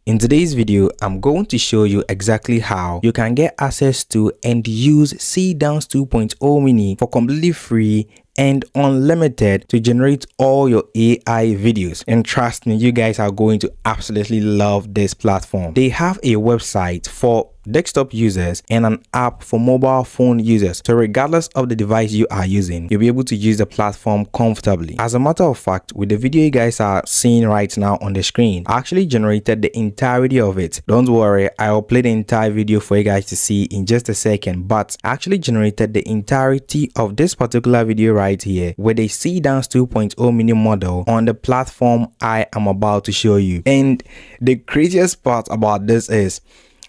In today's video, I'm going to show you exactly how you can get access to and use Seance 2.0 mini for completely free and unlimited to generate all your AI videos. And trust me, you guys are going to absolutely love this platform. They have a website for desktop users and an app for mobile phone users, so regardless of the device you are using, you'll be able to use the platform comfortably. As a matter of fact, with the video you guys are seeing right now on the screen, I actually generated the entirety of it. Don't worry, I'll play the entire video for you guys to see in just a second, but I actually generated the entirety of this particular video right here with a Seance 2.0 mini model on the platform I am about to show you. And the craziest part about this is,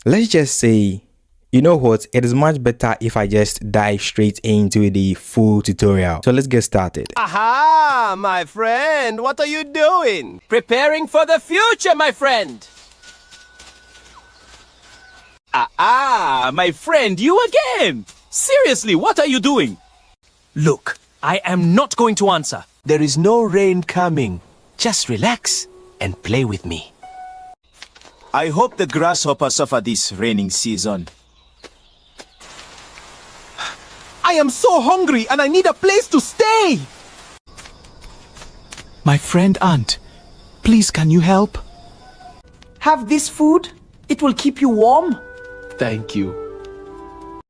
let's just say, you know what, it is much better if I just dive straight into the full tutorial. So let's get started. Aha, my friend, what are you doing? Preparing for the future, my friend. My friend, you again. Seriously, what are you doing? Look, I am not going to answer. There is no rain coming. Just relax and play with me. I hope the grasshopper suffer this raining season. I am so hungry and I need a place to stay. My friend Ant, please can you help? Have this food. It will keep you warm. Thank you.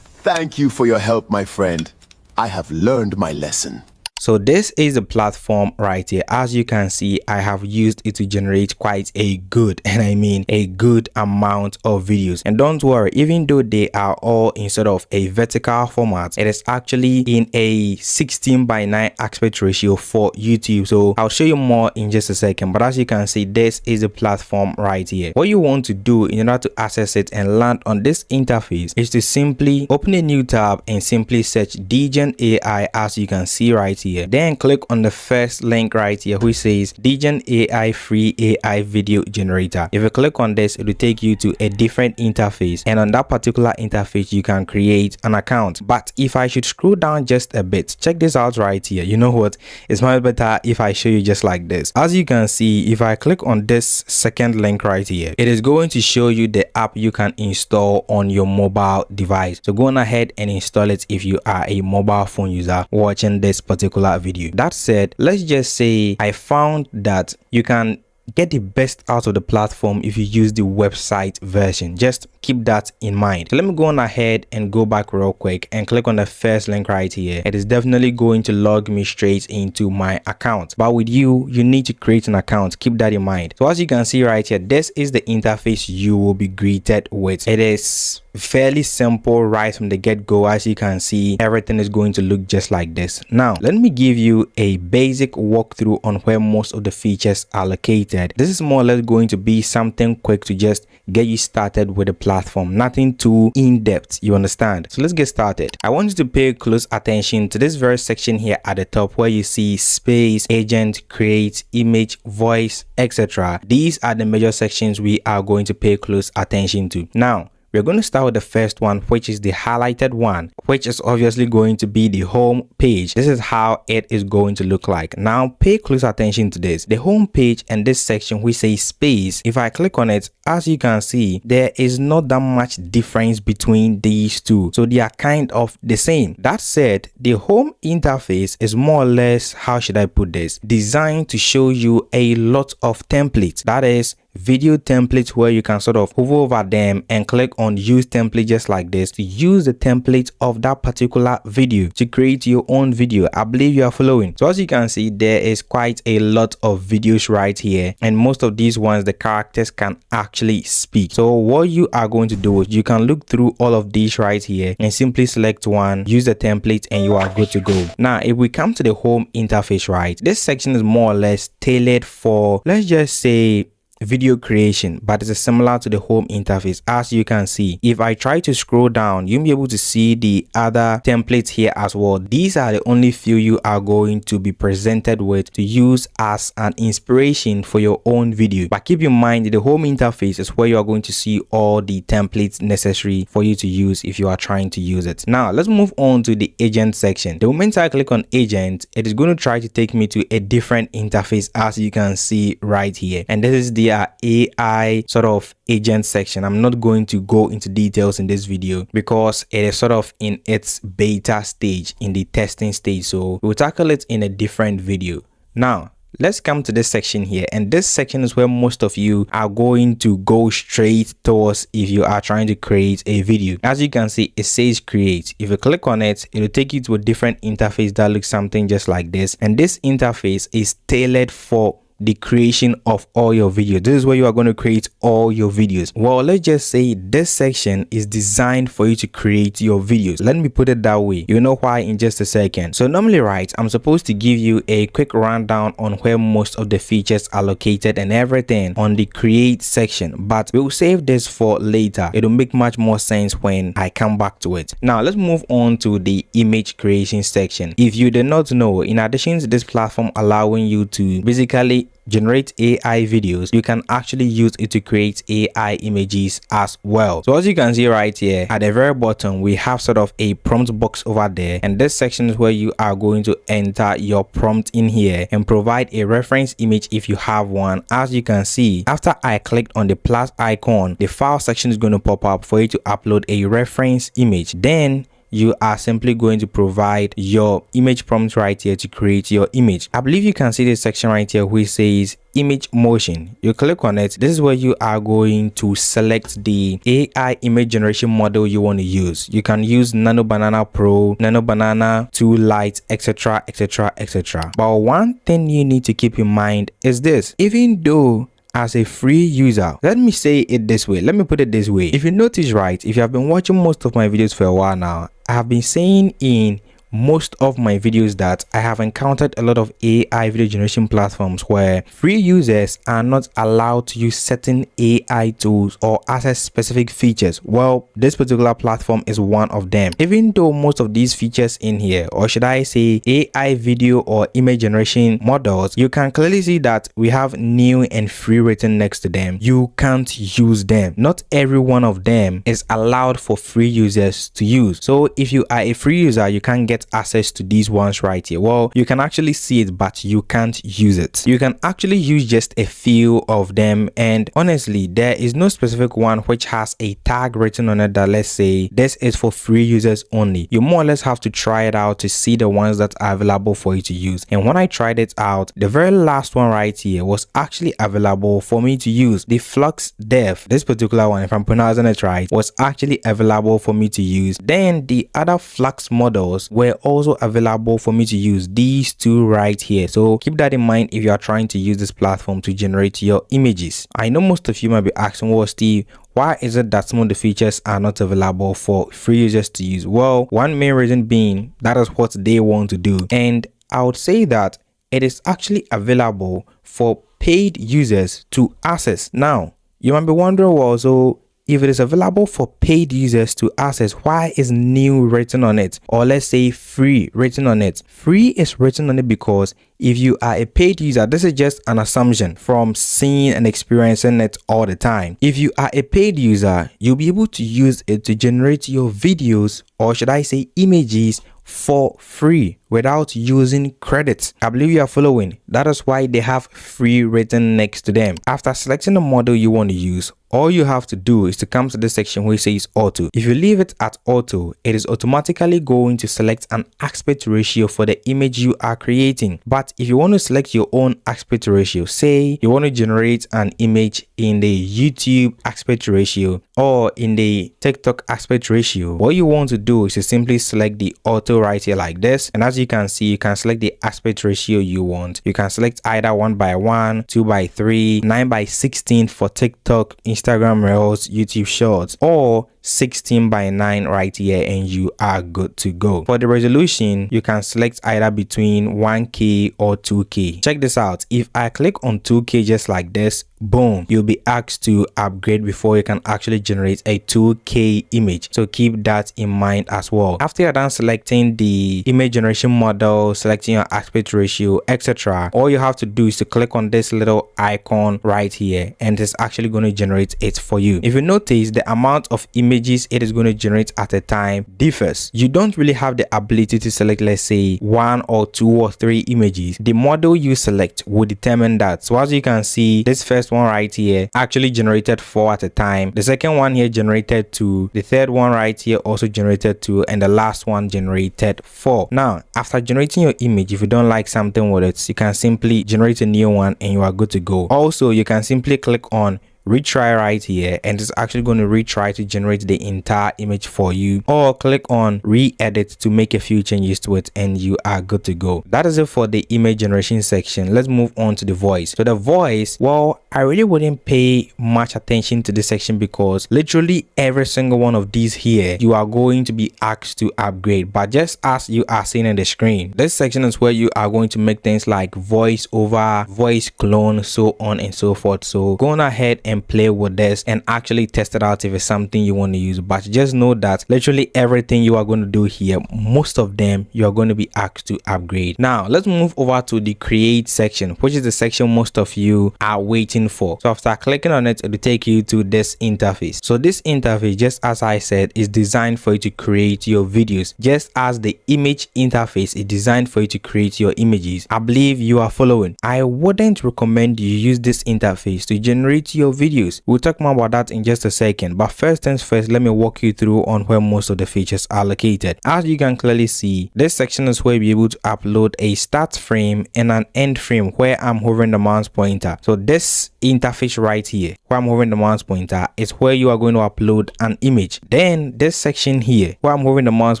Thank you for your help, my friend. I have learned my lesson. So this is the platform right here. As you can see, I have used it to generate quite a good, and I mean a good amount of videos. And don't worry, even though they are all in sort of a vertical format, it is actually in a 16:9 aspect ratio for YouTube. So I'll show you more in just a second, but as you can see, this is the platform right here. What you want to do in order to access it and land on this interface is to simply open a new tab and simply search Degen AI, as you can see right here. Then click on the first link right here which says Degen AI free AI video generator. If you click on this, it will take you to a different interface, and on that particular interface you can create an account. But if I should scroll down just a bit, check this out right here. You know what, it's much better if I show you just like this. As you can see, if I click on this second link right here, it is going to show you the app you can install on your mobile device. So go on ahead and install it if you are a mobile phone user watching this particular video. That said, let's just say I found that you can get the best out of the platform if you use the website version. Just keep that in mind. So let me go on ahead and go back real quick and click on the first link right here. It is definitely going to log me straight into my account, but with you need to create an account. Keep that in mind. So as you can see right here, this is the interface you will be greeted with. It is fairly simple right from the get-go. As you can see, everything is going to look just like this. Now let me give you a basic walkthrough on where most of the features are located. This is more or less going to be something quick to just get you started with the platform, nothing too in-depth, you understand? So let's get started. I want you to pay close attention to this very section here at the top where you see space, agent, create, image, voice, etc. These are the major sections we are going to pay close attention to. Now we're going to start with the first one, which is the highlighted one, which is obviously going to be the home page. This is how it is going to look like. Now pay close attention to this. The home page and this section which says space, if I click on it, as you can see, there is not that much difference between these two. So they are kind of the same. That said, the home interface is more or less, how should I put this, designed to show you a lot of templates. That is video templates where you can sort of hover over them and click on use template just like this to use the template of that particular video to create your own video. I believe you are following. So as you can see, there is quite a lot of videos right here, and most of these ones the characters can actually speak. So what you are going to do is you can look through all of these right here and simply select one, use the template, and you are good to go. Now if we come to the home interface, right, this section is more or less tailored for, let's just say, video creation, but it's similar to the home interface. As you can see, if I try to scroll down, you'll be able to see the other templates here as well. These are the only few you are going to be presented with to use as an inspiration for your own video. But keep in mind, the home interface is where you are going to see all the templates necessary for you to use if you are trying to use it. Now let's move on to the agent section. The moment I click on agent, it is going to try to take me to a different interface, as you can see right here, and this is the see our AI sort of agent section. I'm not going to go into details in this video because it is sort of in its beta stage, in the testing stage. So we'll tackle it in a different video. Now, let's come to this section here, and this section is where most of you are going to go straight towards if you are trying to create a video. As you can see, it says create. If you click on it, it will take you to a different interface that looks something just like this, and this interface is tailored for the creation of all your videos. This is where you are going to create all your videos. Well, let's just say this section is designed for you to create your videos. Let me put it that way. You'll know why in just a second. So normally, right, I'm supposed to give you a quick rundown on where most of the features are located and everything on the create section, but we'll save this for later. It'll make much more sense when I come back to it. Now let's move on to the image creation section. If you did not know, in addition to this platform allowing you to basically generate AI videos, you can actually use it to create AI images as well. So as you can see right here at the very bottom, we have sort of a prompt box over there, and this section is where you are going to enter your prompt in here and provide a reference image if you have one. As you can see, after I clicked on the plus icon, the file section is going to pop up for you to upload a reference image. Then you are simply going to provide your image prompt right here to create your image. I believe you can see this section right here which says image motion. You click on it. This is where you are going to select the AI image generation model you want to use. You can use Nano Banana Pro, Nano Banana 2 Lite, etc, etc, etc. But one thing you need to keep in mind is this: even though as a free user, let me say it this way, let me put it this way, if you notice right, if you have been watching most of my videos for a while now, I have been saying in most of my videos that I have encountered a lot of AI video generation platforms where free users are not allowed to use certain AI tools or access specific features. Well, this particular platform is one of them. Even though most of these features in here, or should I say AI video or image generation models, you can clearly see that we have new and free written next to them. You can't use them. Not every one of them is allowed for free users to use. So if you are a free user, you can get access to these ones right here. Well, you can actually see it, but you can't use it. You can actually use just a few of them, and honestly, there is no specific one which has a tag written on it that let's say this is for free users only. You more or less have to try it out to see the ones that are available for you to use. And when I tried it out, the very last one right here was actually available for me to use. The Flux Dev, this particular one, if I'm pronouncing it right, was actually available for me to use. Then the other Flux models were also available for me to use, these two right here. So keep that in mind if you are trying to use this platform to generate your images. I know most of you might be asking, well, Steve, why is it that some of the features are not available for free users to use? Well, one main reason being that is what they want to do, and I would say that it is actually available for paid users to access. Now you might be wondering, well, so if it is available for paid users to access, why is new written on it? Or let's say free written on it. Free is written on it because if you are a paid user, this is just an assumption from seeing and experiencing it all the time. If you are a paid user, you'll be able to use it to generate your videos, or should I say images, for free without using credits. I believe you are following. That is why they have free written next to them. After selecting the model you want to use, all you have to do is to come to this section where it says auto. If you leave it at auto, it is automatically going to select an aspect ratio for the image you are creating. But if you want to select your own aspect ratio, say you want to generate an image in the YouTube aspect ratio or in the TikTok aspect ratio, what you want to do is to simply select the auto right here like this. And as you can see, you can select the aspect ratio you want. You can select either 1:1, 2:3, 9:16 for TikTok, Instagram Reels, YouTube Shorts, or 16:9 right here, and you are good to go. For the resolution, you can select either between 1K or 2K. Check this out. If I click on 2K just like this, boom, you'll be asked to upgrade before you can actually generate a 2K image. So keep that in mind as well. After you're done selecting the image generation model, selecting your aspect ratio, etc., all you have to do is to click on this little icon right here, and it's actually going to generate it for you. If you notice, the amount of images it is going to generate at a time differs. You don't really have the ability to select, let's say, 1 or 2 or 3 images. The model you select will determine that. So as you can see, this first first one right here actually generated 4 at a time. The second one here generated 2. The third one right here also generated 2, and the last one generated 4. Now, after generating your image, if you don't like something with it, you can simply generate a new one and you are good to go. Also, you can simply click on retry right here, and it's actually going to retry to generate the entire image for you, or click on re-edit to make a few changes to it and you are good to go. That is it for the image generation section. Let's move on to the voice. So the voice, well, I really wouldn't pay much attention to this section because literally every single one of these here you are going to be asked to upgrade, but just as you are seeing on the screen, this section is where you are going to make things like voice over, voice clone, so on and so forth. So go on ahead and play with this and actually test it out if it's something you want to use. But just know that literally everything you are going to do here, most of them you are going to be asked to upgrade. Now let's move over to the create section, which is the section most of you are waiting for. So after clicking on it, it will take you to this interface. So this interface, just as I said, is designed for you to create your videos, just as the image interface is designed for you to create your images. I believe you are following. I wouldn't recommend you use this interface to generate your videos. We'll talk more about that in just a second, but first things first, let me walk you through on where most of the features are located. As you can clearly see, this section is where you'll be able to upload a start frame and an end frame where I'm hovering the mouse pointer. So this interface right here where I'm hovering the mouse pointer is where you are going to upload an image. Then this section here where I'm hovering the mouse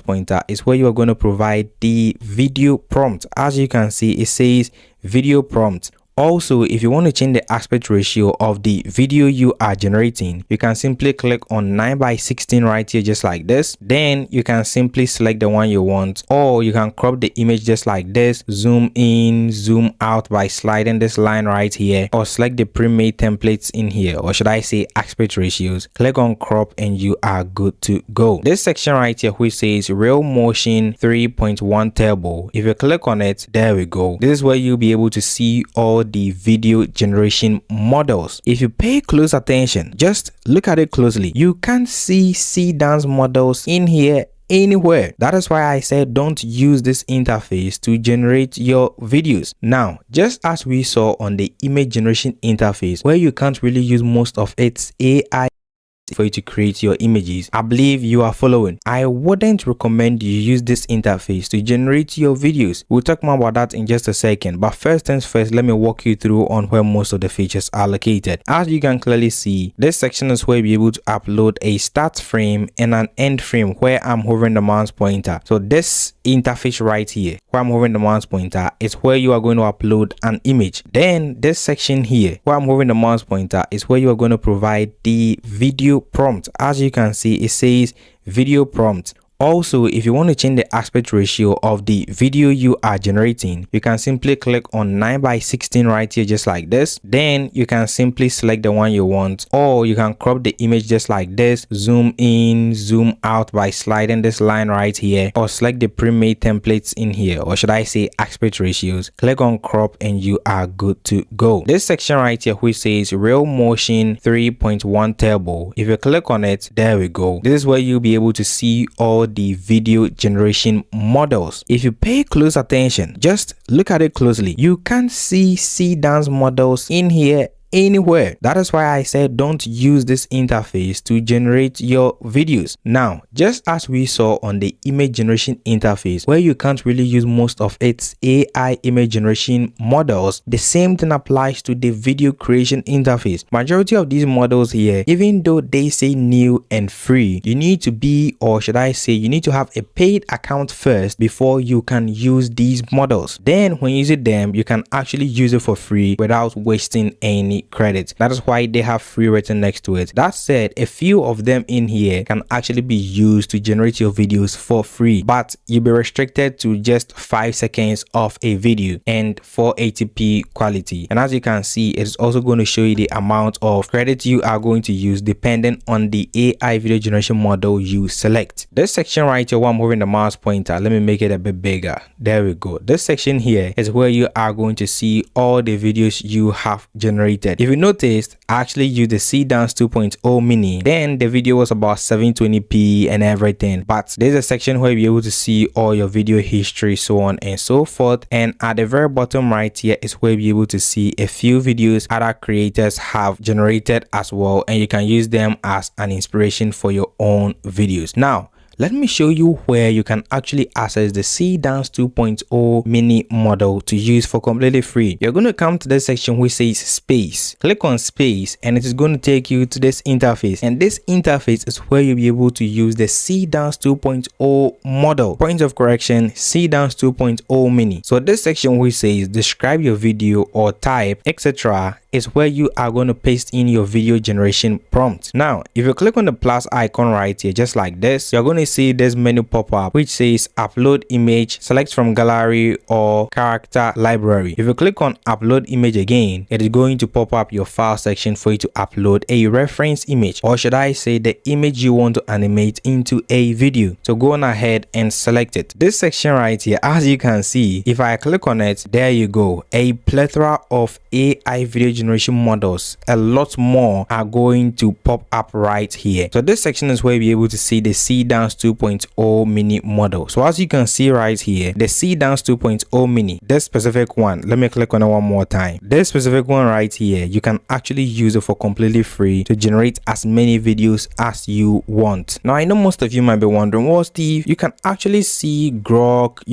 pointer is where you are going to provide the video prompt. As you can see, it says video prompt. Also, if you want to change the aspect ratio of the video you are generating, you can simply click on 9:16 right here, just like this. Then you can simply select the one you want, or you can crop the image just like this, zoom in, zoom out by sliding this line right here, or select the pre-made templates in here, or should I say aspect ratios. Click on crop and you are good to go. This section right here which says real motion 3.1 turbo, if you click on it, there we go. This is where you'll be able to see all the video generation models. If you pay close attention, just look at it closely, you can't see dance models in here anywhere. That is why I said don't use this interface to generate your videos. Now, just as we saw on the image generation interface where you can't really use most of its AI for you to create your images, I believe you are following. I wouldn't recommend you use this interface to generate your videos. We'll talk more about that in just a second, but first things first, let me walk you through on where most of the features are located. As you can clearly see, this section is where you'll be able to upload a start frame and an end frame where I'm hovering the mouse pointer. So this interface right here where I'm hovering the mouse pointer is where you are going to upload an image. Then this section here where I'm hovering the mouse pointer is where you are going to provide the video prompt. As you can see, it says video prompt. Also, if you want to change the aspect ratio of the video you are generating, you can simply click on 9:16 right here, just like this. Then you can simply select the one you want, or you can crop the image just like this, zoom in, zoom out by sliding this line right here, or select the pre-made templates in here, or should I say aspect ratios. Click on crop and you are good to go. This section right here which says real motion 3.1 turbo, if you click on it, there we go. This is where you'll be able to see all the video generation models. If you pay close attention, just look at it closely, you can't see dance models in here anywhere. That is why I said don't use this interface to generate your videos. Now, just as we saw on the image generation interface where you can't really use most of its AI image generation models, the same thing applies to the video creation interface. Majority of these models here, even though they say new and free, you need to be, or should I say, you need to have a paid account first before you can use these models. Then when you use them, you can actually use it for free without wasting any credit. That is why they have free written next to it. That said, a few of them in here can actually be used to generate your videos for free, but you'll be restricted to just 5 seconds of a video and 480p quality. And as you can see, it's also going to show you the amount of credit you are going to use depending on the AI video generation model you select. This section right here where I'm moving the mouse pointer, let me make it a bit bigger. There we go. This section here is where you are going to see all the videos you have generated. generated. If you noticed, I actually used the Seance 2.0 mini. Then the video was about 720p and everything. But there's a section where you'll be able to see all your video history, so on and so forth. And at the very bottom right here is where you'll be able to see a few videos other creators have generated as well, and you can use them as an inspiration for your own videos. Now, let me show you where you can actually access the Seance 2.0 mini model to use for completely free. You're going to come to this section which says space. Click on space and it is going to take you to this interface. And this interface is where you'll be able to use the Seance 2.0 model. Point of correction, Seance 2.0 mini. So this section which says describe your video or type, etc. is where you are going to paste in your video generation prompt. Now, if you click on the plus icon right here, just like this, you're going to see this menu pop up which says upload image, select from gallery or character library. If you click on upload image again, it is going to pop up your file section for you to upload a reference image, or should I say the image you want to animate into a video. So go on ahead and select it. This section right here, as you can see, if I click on it, there you go, a plethora of AI video generation models, a lot more are going to pop up right here. So this section is where you'll be able to see the Seance 2.0 mini model. So as you can see right here, the Seance 2.0 mini, this specific one, let me click on it one more time. This specific one right here, you can actually use it for completely free to generate as many videos as you want. Now I know most of you might be wondering, well Steve, you can actually see Grok,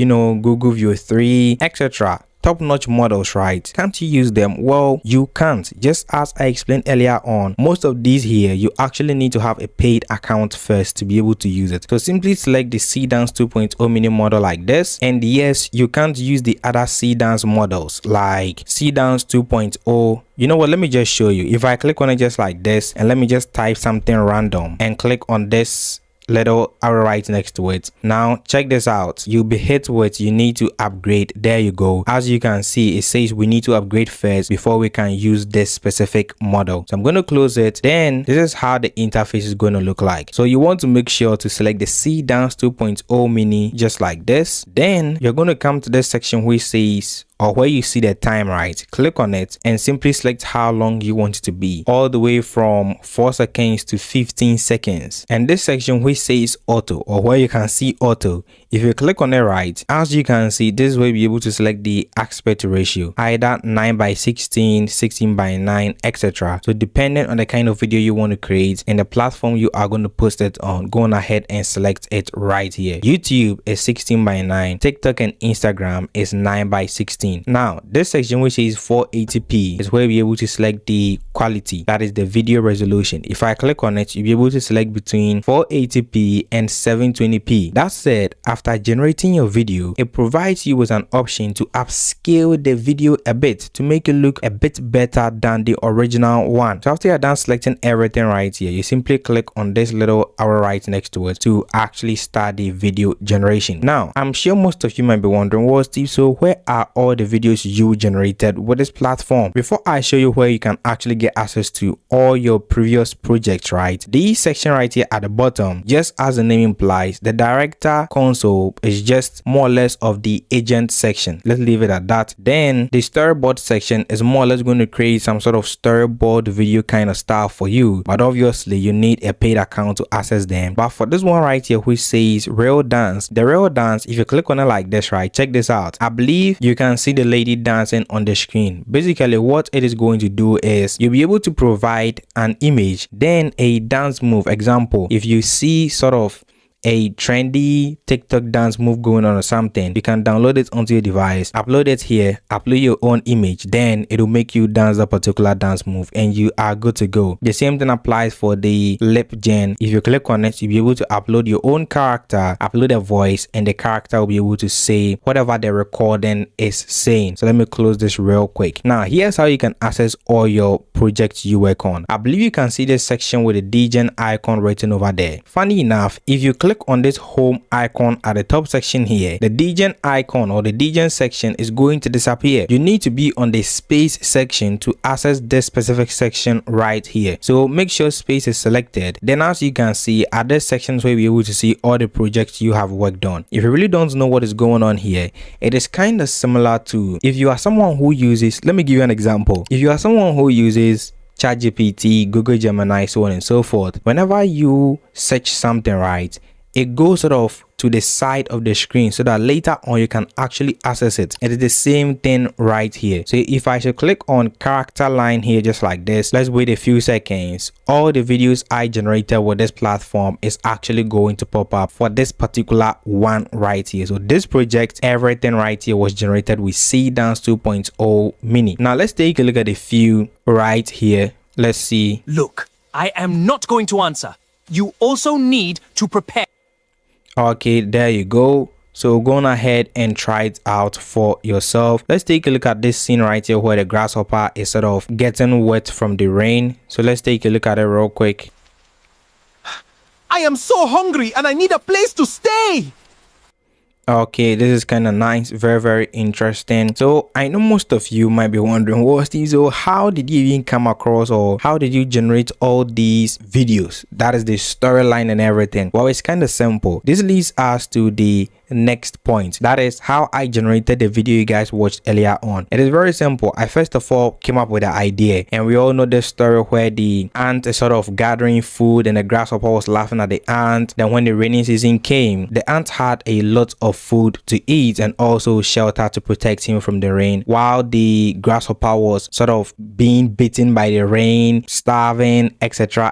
Google View 3, etc. top-notch models, right? Can't you use them? Well, you can't. Just as I explained earlier on, most of these here, you actually need to have a paid account first to be able to use it. So simply select the Seance 2.0 mini model like this. And yes, you can't use the other Seance models like Seance 2.0. You know what, let me just show you. If I click on it just like this, and let me just type something random and click on this little arrow right next to it. Now check this out, you'll be hit with you need to upgrade. There you go. As you can see, it says we need to upgrade first before we can use this specific model. So I'm going to close it. Then this is how the interface is going to look like. So you want to make sure to select the Seance 2.0 mini just like this. Then you're going to come to this section which says, or where you see the time, right? Click on it and simply select how long you want it to be, all the way from 4 seconds to 15 seconds. And this section which says auto, or where you can see auto, if you click on it, right, as you can see, this is where you'll be able to select the aspect ratio, either 9:16, 16:9, etc. So depending on the kind of video you want to create and the platform you are going to post it on, go on ahead and select it right here. YouTube is 16:9, TikTok and Instagram is 9:16. Now this section which is 480p is where you'll be able to select the quality, that is the video resolution. If I click on it, you'll be able to select between 480p and 720p. That said, after generating your video, it provides you with an option to upscale the video a bit to make it look a bit better than the original one. So after you're done selecting everything right here, you simply click on this little arrow right next to it to actually start the video generation. Now I'm sure most of you might be wondering, well Steve, so where are all the videos you generated with this platform? Before I show you where you can actually get access to all your previous projects, right, this section right here at the bottom, just as the name implies, the director console is just more or less of the agent section. Let's leave it at that. Then the storyboard section is more or less going to create some sort of storyboard video kind of style for you, but obviously you need a paid account to access them. But for this one right here which says real dance, the real dance, if you click on it like this, right, check this out. I believe you can see the lady dancing on the screen. Basically what it is going to do is you'll be able to provide an image, then a dance move. Example, if you see sort of a trendy TikTok dance move going on or something, you can download it onto your device, upload it here, upload your own image, then it will make you dance a particular dance move and you are good to go. The same thing applies for the lip gen. If you click on it, you'll be able to upload your own character, upload a voice, and the character will be able to say whatever the recording is saying. So let me close this real quick. Now here's how you can access all your projects you work on. I believe you can see this section with the DGen icon written over there. Funny enough, if you click click on this home icon at the top section here, the degen icon or the degen section is going to disappear. You need to be on the space section to access this specific section right here. So make sure space is selected. Then as you can see, at this sections where you're able to see all the projects you have worked on. If you really don't know what is going on here, it is kind of similar to if you are someone who uses, let me give you an example. If you are someone who uses ChatGPT, Google Gemini, so on and so forth, whenever you search something, right, it goes sort of to the side of the screen so that later on you can actually access it. It is the same thing right here. So if I should click on character line here just like this, let's wait a few seconds. All the videos I generated with this platform is actually going to pop up for this particular one right here. So this project, everything right here was generated with Seance 2.0 mini. Now let's take a look at a few right here. Let's see. Look, I am not going to answer. You also need to prepare. Okay, there you go. So go on ahead and try it out for yourself. Let's take a look at this scene right here where the grasshopper is sort of getting wet from the rain. So let's take a look at it real quick. I am so hungry and I need a place to stay. Okay, this is kind of nice, very interesting. So I know most of you might be wondering, well, Steve, so how did you even come across, or how did you generate all these videos? That is the storyline and everything. Well, it's kind of simple. This leads us to the next point, that is how I generated the video you guys watched earlier on. It is very simple. I first of all came up with the idea, and we all know the story where the ant is sort of gathering food and the grasshopper was laughing at the ant. Then when the rainy season came, the ant had a lot of food to eat and also shelter to protect him from the rain, while the grasshopper was sort of being beaten by the rain, starving, etc.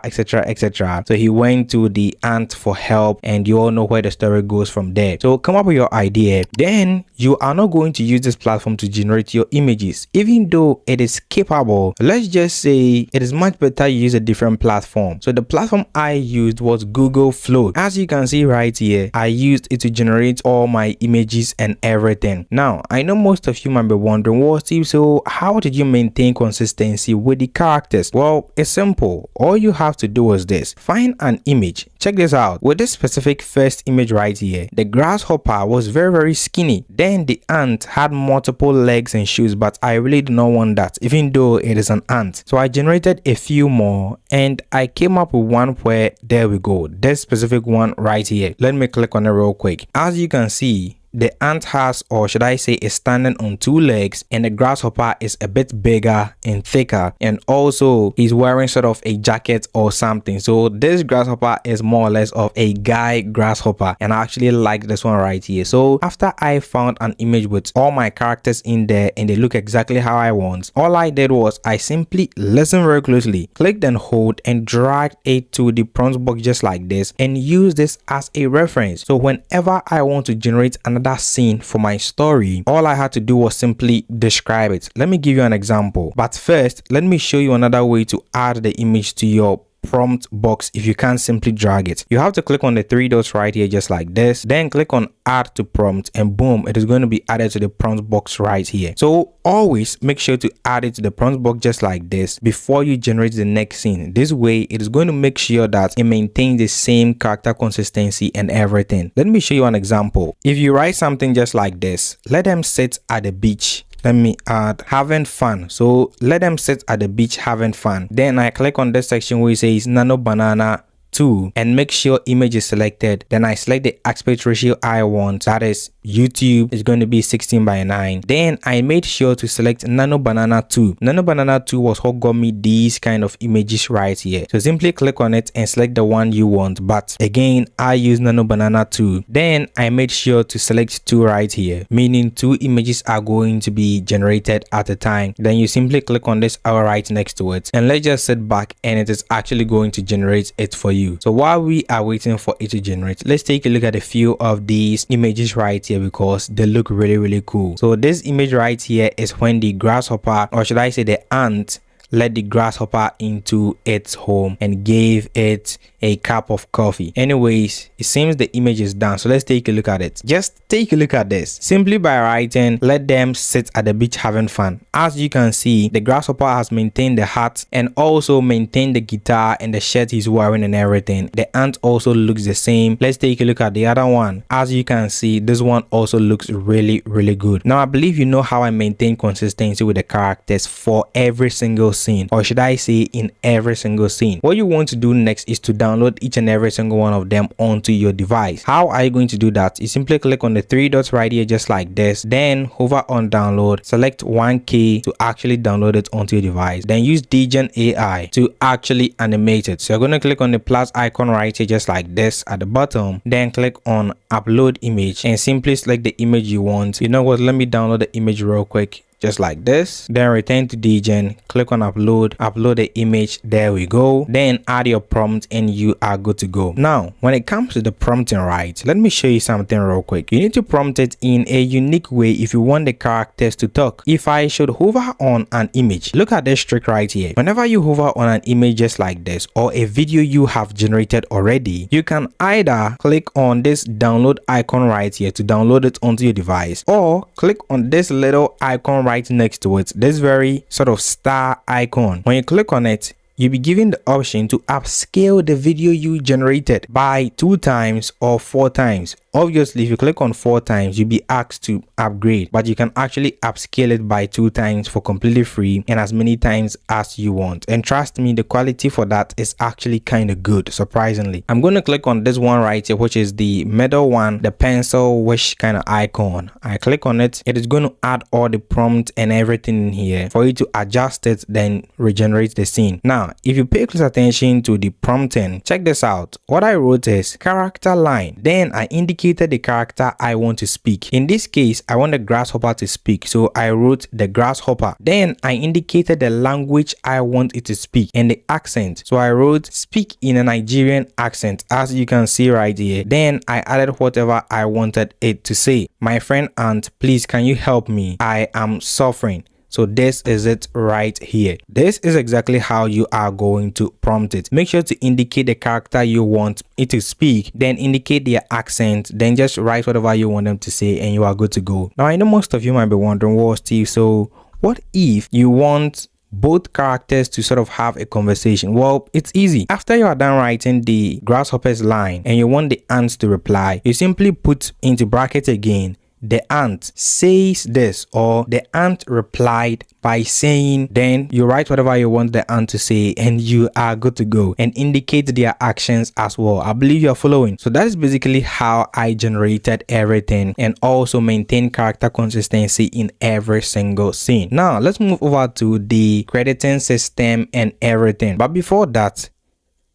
So he went to the ant for help, and you all know where the story goes from there. So come up with your idea. Then you are not going to use this platform to generate your images, even though it is capable. Let's just say it is much better you use a different platform. So the platform I used was Google Flow. As you can see right here, I used it to generate all my images and everything. Now I know most of you might be wondering, well, Steve, so how did you maintain consistency with the characters? Well, it's simple. All you have to do is this: find an image. Check this out. With this specific first image right here, the grasshopper was very skinny. Then the ant had multiple legs and shoes, but I really do not want that, even though it is an ant. So I generated a few more, and I came up with one where, there we go, this specific one right here. Let me click on it real quick. As you can see, the ant has, or should I say, is standing on two legs, and the grasshopper is a bit bigger and thicker, and also he's wearing sort of a jacket or something. So this grasshopper is more or less of a guy grasshopper, and I actually like this one right here. So after I found an image with all my characters in there and they look exactly how I want, all I did was I simply listened very closely, clicked and hold and dragged it to the prompt box just like this, and use this as a reference. So whenever I want to generate another scene for my story, all I had to do was simply describe it. Let me give you an example, but first let me show you another way to add the image to your prompt box if you can't simply drag it. You have to click on the three dots right here just like this, then click on add to prompt, and boom, it is going to be added to the prompt box right here. So always make sure to add it to the prompt box just like this before you generate the next scene. This way it is going to make sure that it maintains the same character consistency and everything. Let me show you an example. If you write something just like this, let them sit at the beach. Let me add having fun. So let them sit at the beach having fun. Then I click on this section where it says nano banana 2 and make sure image is selected. Then I select the aspect ratio I want, that is YouTube is going to be 16:9. Then I made sure to select nano banana 2. Nano banana 2 was what got me these kind of images right here. So simply click on it and select the one you want, but again I use nano banana 2. Then I made sure to select 2 right here, meaning 2 images are going to be generated at a time. Then you simply click on this arrow right next to it, and let's just sit back and it is actually going to generate it for you. So while we are waiting for it to generate, let's take a look at a few of these images right here because they look really cool. So this image right here is when the grasshopper, or should I say the ant, let the grasshopper into its home and gave it a cup of coffee. Anyways, it seems the image is done, so let's take a look at it. Just take a look at this. Simply by writing, let them sit at the beach having fun. As you can see, the grasshopper has maintained the hat and also maintained the guitar and the shirt he's wearing and everything. The ant also looks the same. Let's take a look at the other one. As you can see, this one also looks really good. Now I believe you know how I maintain consistency with the characters for every single scene, or should I say in every single scene. What you want to do next is to download each and every single one of them onto your device. How are you going to do that? You simply click on the three dots right here just like this, then hover on download, select 1K to actually download it onto your device, then use Degen AI to actually animate it. So you're going to click on the plus icon right here just like this at the bottom, then click on upload image and simply select the image you want. You know what, let me download the image real quick just like this, then return to Degen, click on upload the image. There we go. Then add your prompt and you are good to go. Now when it comes to the prompting, right, let me show you something real quick. You need to prompt it in a unique way if you want the characters to talk. If I should hover on an image, look at this trick right here. Whenever you hover on an image just like this or a video you have generated already, you can either click on this download icon right here to download it onto your device, or click on this little icon right next to it, this very sort of star icon. When you click on it, you'll be given the option to upscale the video you generated by 2 times or 4 times. Obviously, if you click on 4 times, you'll be asked to upgrade, but you can actually upscale it by 2 times for completely free and as many times as you want. And trust me, the quality for that is actually kind of good, surprisingly. I'm going to click on this one right here, which is the middle one, the pencil wish kind of icon. I click on it. It is going to add all the prompt and everything in here for you to adjust it, then regenerate the scene. Now, if you pay close attention to the prompting, check this out. What I wrote is character line. Then I indicated the character I want to speak. In this case, I want the grasshopper to speak, so I wrote the grasshopper. Then I indicated the language I want it to speak and the accent, so I wrote speak in a Nigerian accent, as you can see right here. Then I added whatever I wanted it to say. My friend ant, please can you help me? I am suffering. So this is it right here. This is exactly how you are going to prompt it. Make sure to indicate the character you want it to speak, then indicate their accent, then just write whatever you want them to say and you are good to go. Now I know most of you might be wondering, well Steve, so what if you want both characters to sort of have a conversation? Well, it's easy. After you are done writing the grasshopper's line and you want the ants to reply, you simply put into brackets again, the ant says this, or the ant replied by saying, then you write whatever you want the ant to say and you are good to go, and indicate their actions as well. I believe you're following. So that is basically how I generated everything and also maintain character consistency in every single scene. Now let's move over to the crediting system and everything, but before that,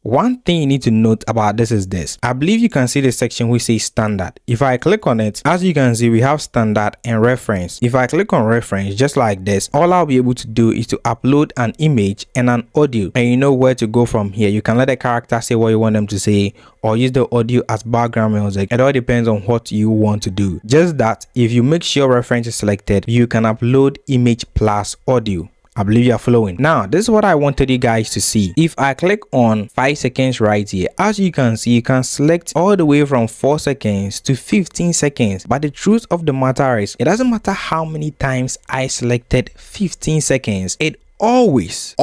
one thing you need to note about this is this. I believe you can see the section which says standard. If I click on it, as you can see, we have standard and reference. If I click on reference just like this, all I'll be able to do is to upload an image and an audio, and you know where to go from here. You can let the character say what you want them to say or use the audio as background music. It all depends on what you want to do. Just that if you make sure reference is selected, you can upload image plus audio. I believe you're following. Now, this is what I wanted you guys to see. If I click on 5 seconds right here, as you can see, you can select all the way from 4 seconds to 15 seconds. But the truth of the matter is, it doesn't matter how many times I selected 15 seconds. It always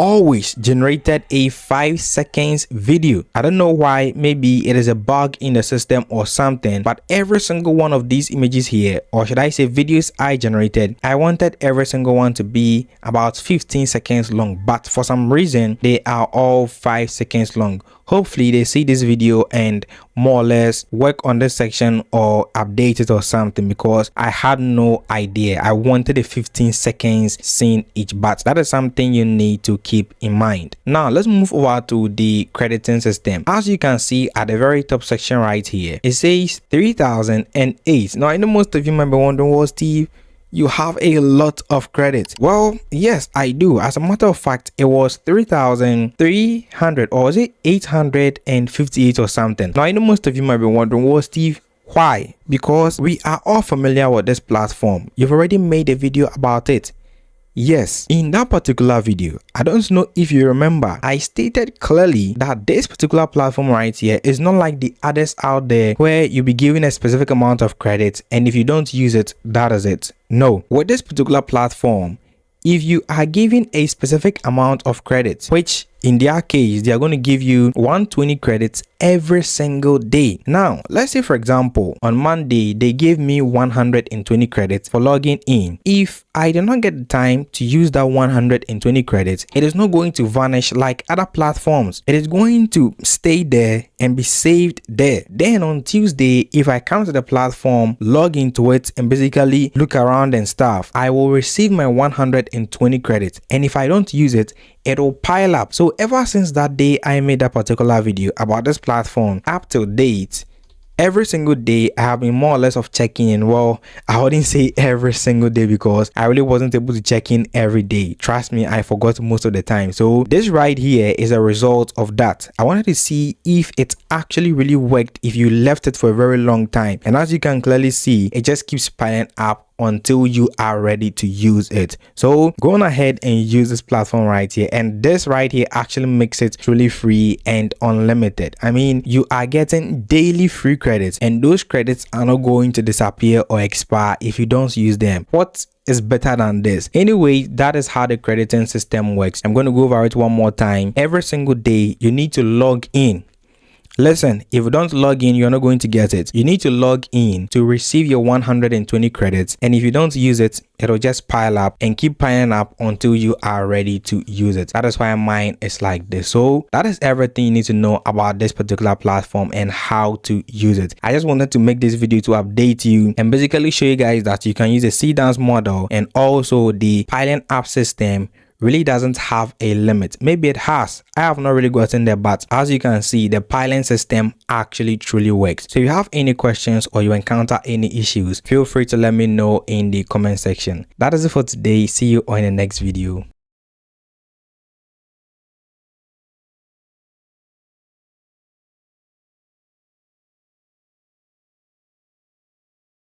generated a 5 seconds video. I don't know why. Maybe it is a bug in the system or something, but every single one of these images here, or should I say videos I generated, I wanted every single one to be about 15 seconds long, but for some reason they are all 5 seconds long. Hopefully they see this video and more or less work on this section or update it or something, because I had no idea. I wanted a 15 seconds scene each, but that is something you need to keep in mind. Now let's move over to the crediting system. As you can see at the very top section right here, it says 3008. Now I know most of you might be wondering, well Steve, you have a lot of credits. Well, yes, I do. As a matter of fact, it was 3,300, or was it 858 or something? Now I know most of you might be wondering, well Steve, why? Because we are all familiar with this platform. You've already made a video about it. Yes, in that particular video, I don't know if you remember, I stated clearly that this particular platform right here is not like the others out there where you'll be given a specific amount of credit and if you don't use it, that is it. No, with this particular platform, if you are given a specific amount of credit, which in their case, they are going to give you 120 credits every single day. Now, let's say for example, on Monday, they gave me 120 credits for logging in. If I do not get the time to use that 120 credits, it is not going to vanish like other platforms. It is going to stay there and be saved there. Then on Tuesday, if I come to the platform, log into it and basically look around and stuff, I will receive my 120 credits. And if I don't use it, it will pile up. So ever since that day I made that particular video about this platform up to date, every single day I have been more or less of checking in. Well, I wouldn't say every single day because I really wasn't able to check in every day. Trust me, I forgot most of the time. So this right here is a result of that. I wanted to see if it actually really worked if you left it for a very long time. And as you can clearly see, it just keeps piling up until you are ready to use it. So go on ahead and use this platform right here, and this right here actually makes it truly free and unlimited. I mean, you are getting daily free credits and those credits are not going to disappear or expire if you don't use them. What is better than this? Anyway, that is how the crediting system works. I'm going to go over it one more time. Every single day you need to log in. Listen, if you don't log in, you're not going to get it. You need to log in to receive your 120 credits. And if you don't use it, it'll just pile up and keep piling up until you are ready to use it. That is why mine is like this. So that is everything you need to know about this particular platform and how to use it. I just wanted to make this video to update you and basically show you guys that you can use a Seance model, and also the piling up system really doesn't have a limit. Maybe it has. I have not really gotten there, but as you can see, the piling system actually truly works. So if you have any questions or you encounter any issues, feel free to let me know in the comment section. That is it for today. See you on the next video.